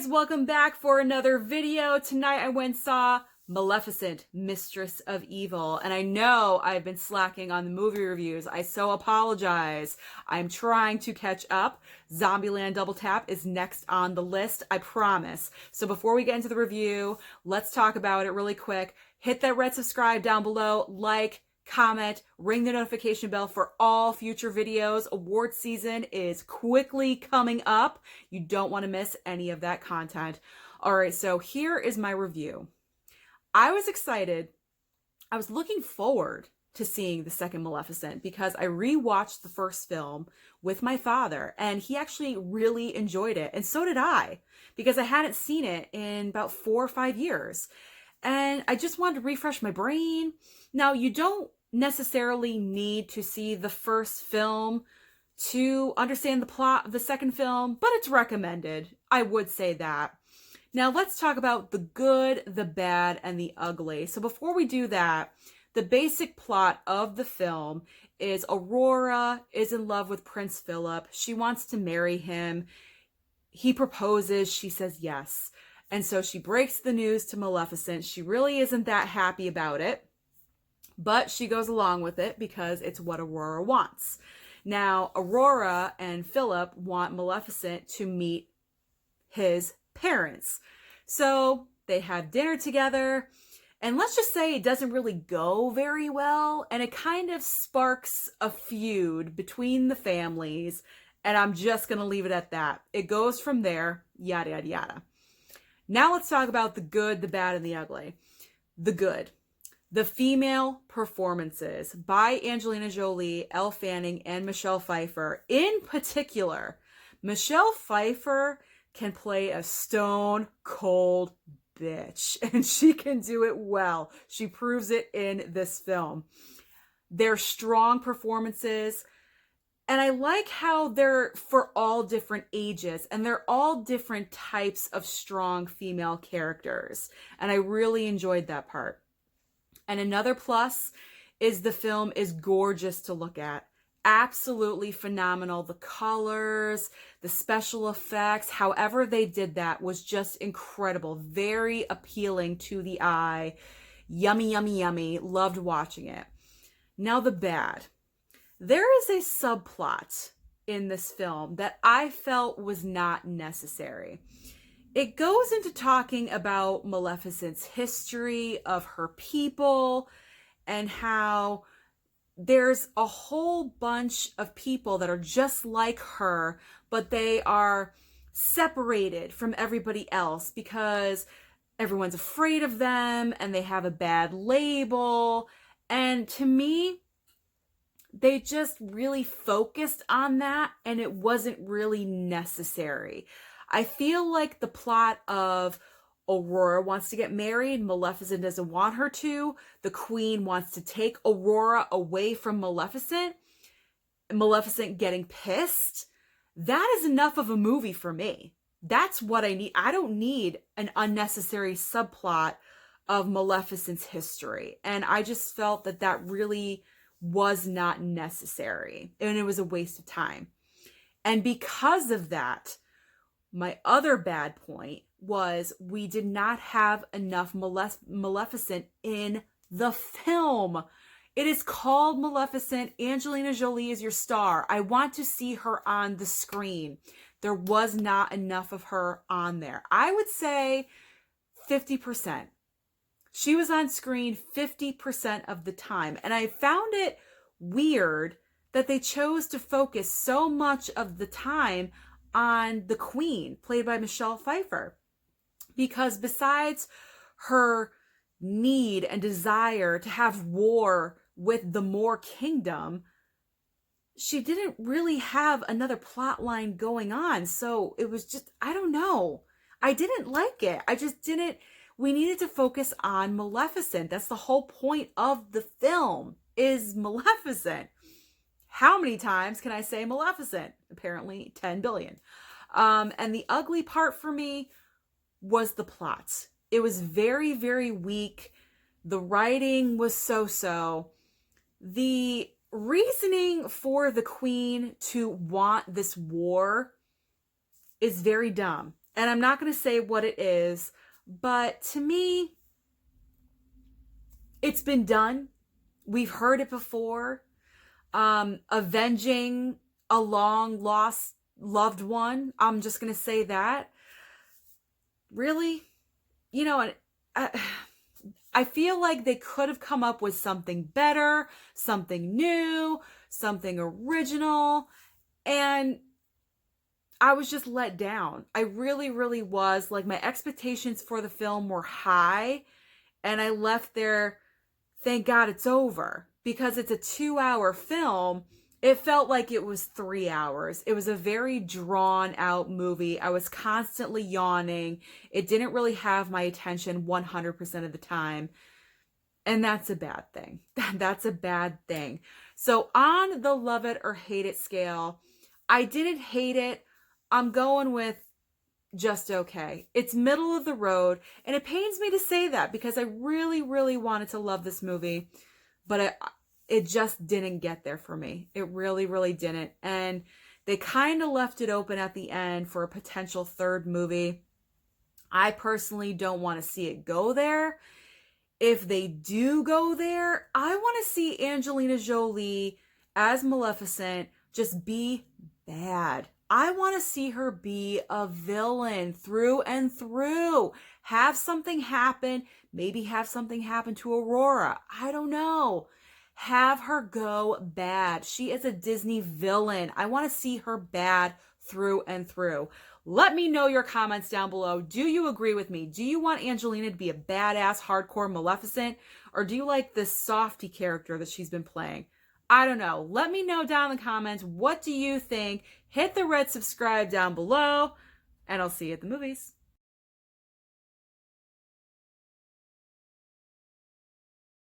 guys, welcome back for another video. Tonight I went and saw Maleficent, Mistress of Evil, and I know I've been slacking on the movie reviews. I so apologize. I'm trying to catch up. Zombieland Double Tap is next on the list, I promise. So before we get into the review, let's talk about it really quick. Hit that red subscribe down below, like, comment, ring the notification bell for all future videos. Award season is quickly coming up. You don't want to miss any of that content. All right, so here is my review. I was excited. I was looking forward to seeing the second Maleficent because I rewatched the first film with my father and he actually really enjoyed it. And so did I, because I hadn't seen it in about 4 or 5 years. And I just wanted to refresh my brain. Now, you don't necessarily need to see the first film to understand the plot of the second film, but it's recommended. I would say that. Now, let's talk about the good, the bad, and the ugly. So before we do that, the basic plot of the film is Aurora is in love with Prince Philip. She wants to marry him. He proposes. She says yes. And so she breaks the news to Maleficent. She really isn't that happy about it, but she goes along with it because it's what Aurora wants. Now, Aurora and Philip want Maleficent to meet his parents. So they have dinner together, and let's just say it doesn't really go very well, and it kind of sparks a feud between the families, and I'm just going to leave it at that. It goes from there, yada, yada, yada. Now let's talk about the good, the bad, and the ugly. The good. The female performances by Angelina Jolie, Elle Fanning, and Michelle Pfeiffer. In particular, Michelle Pfeiffer can play a stone cold bitch, and she can do it well. She proves it in this film. They're strong performances. And I like how they're for all different ages and they're all different types of strong female characters. And I really enjoyed that part. And another plus is the film is gorgeous to look at. Absolutely phenomenal. The colors, the special effects, however they did that was just incredible. Very appealing to the eye. Yummy, yummy, yummy. Loved watching it. Now the bad. There is a subplot in this film that I felt was not necessary. It goes into talking about Maleficent's history of her people and how there's a whole bunch of people that are just like her, but they are separated from everybody else because everyone's afraid of them and they have a bad label. And to me, they just really focused on that and it wasn't really necessary. I feel like the plot of Aurora wants to get married, Maleficent doesn't want her to. The queen wants to take Aurora away from Maleficent. Maleficent getting pissed. That is enough of a movie for me. That's what I need. I don't need an unnecessary subplot of Maleficent's history. And I just felt that that really was not necessary and it was a waste of time. And because of that, my other bad point was we did not have enough Maleficent in the film. It is called Maleficent. Angelina Jolie is your star. I want to see her on the screen. There was not enough of her on there. I would say 50%. She was on screen 50% of the time. And I found it weird that they chose to focus so much of the time on the queen, played by Michelle Pfeiffer. Because besides her need and desire to have war with the Moor Kingdom, she didn't really have another plot line going on. So it was just, I don't know. I didn't like it. I just didn't. We needed to focus on Maleficent. That's the whole point of the film, is Maleficent. How many times can I say Maleficent? Apparently 10 billion. And the ugly part for me was the plot. It was very, very weak. The writing was so-so. The reasoning for the queen to want this war is very dumb. And I'm not going to say what it is, but to me, it's been done. We've heard it before. Avenging a long lost loved one. I'm just going to say that. Really? You know, I feel like they could have come up with something better, something new, something original, and I was just let down. I really, really was. Like, my expectations for the film were high, and I left there, thank God it's over. Because it's a 2-hour film, it felt like it was 3 hours. It was a very drawn out movie. I was constantly yawning. It didn't really have my attention 100% of the time. And that's a bad thing. That's a bad thing. So on the love it or hate it scale, I didn't hate it. I'm going with just okay. It's middle of the road. And it pains me to say that because I really, really wanted to love this movie. But it just didn't get there for me. It really, really didn't. And they kind of left it open at the end for a potential third movie. I personally don't want to see it go there. If they do go there, I want to see Angelina Jolie as Maleficent just be bad. I want to see her be a villain through and through. Have something happen. Maybe have something happen to Aurora. I don't know. Have her go bad. She is a Disney villain. I want to see her bad through and through. Let me know your comments down below. Do you agree with me? Do you want Angelina to be a badass, hardcore Maleficent? Or do you like this softy character that she's been playing? I don't know. Let me know down in the comments. What do you think? Hit the red subscribe down below, and I'll see you at the movies.